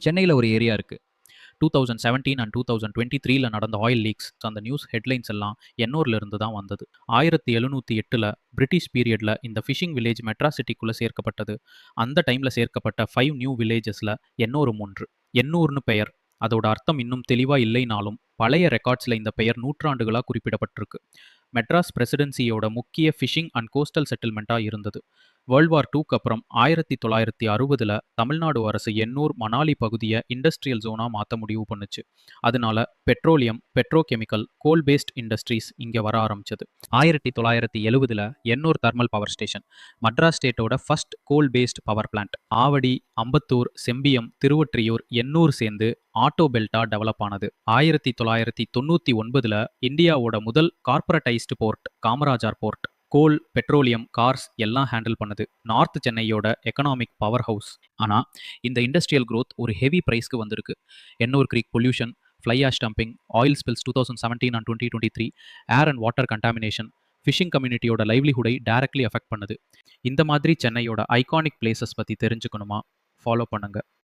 சென்னையில் ஒரு ஏரியா இருக்குது. 2017 அண்ட் 2023ல நடந்த ஆயில் லீக்ஸ் அந்த நியூஸ் ஹெட்லைன்ஸ் எல்லாம் எண்ணூர்ல இருந்து தான் வந்தது. 1708ல் பிரிட்டிஷ் பீரியட்ல இந்த ஃபிஷிங் வில்லேஜ் மெட்ராஸ் சிட்டிக்குள்ளே சேர்க்கப்பட்டது. அந்த டைமில் சேர்க்கப்பட்ட 5 நியூ வில்லேஜஸில் எண்ணூரும் ஒன்று. எண்ணூர்னு பெயர், அதோட அர்த்தம் இன்னும் தெளிவாக இல்லைனாலும் பழைய ரெக்கார்ட்ஸில் இந்த பெயர் நூற்றாண்டுகளாக குறிப்பிடப்பட்டிருக்கு. மெட்ராஸ் பிரசிடென்சியோட முக்கிய ஃபிஷிங் அண்ட் கோஸ்டல் செட்டில்மெண்ட்டாக இருந்தது. வேர்ல்ட் வார் டூக்கு அப்புறம் 1960ல் தமிழ்நாடு அரசு எண்ணூர் மணாலி பகுதியை இண்டஸ்ட்ரியல் ஜோனாக மாற்ற முடிவு பண்ணுச்சு. அதனால petroleum, petrochemical, coal based industries இங்கே வர ஆரம்பிச்சது. 1970ல் Ennore thermal power station, Madras ஸ்டேட்டோட first coal based power plant. Avadi, Ambattur, Sembiam, Tiruvottiyur, Ennore சேர்ந்து ஆட்டோ பெல்ட்டா டெவலப் ஆனது. 1999ல் இந்தியாவோட முதல் corporatised port Kamarajar port. Coal, petroleum, cars எல்லாம் ஹேண்டில் பண்ணுது. நார்த் சென்னையோட எக்கனாமிக் பவர் ஹவுஸ். ஆனால் இந்த இண்டஸ்ட்ரியல் growth ஒரு ஹெவி ப்ரைஸ்க்கு வந்திருக்கு. Ennore creek pollution, fly ash dumping, oil spills 2017 and 2023, air and water contamination fishing கம்யூனிட்டியோட லைவ்லிஹுடை டைரக்ட்லி அஃபெக்ட் பண்ணுது. இந்த மாதிரி சென்னையோட ஐகானிக் பிளேசஸ் பற்றி தெரிஞ்சுக்கணுமா? ஃபாலோ பண்ணுங்கள்.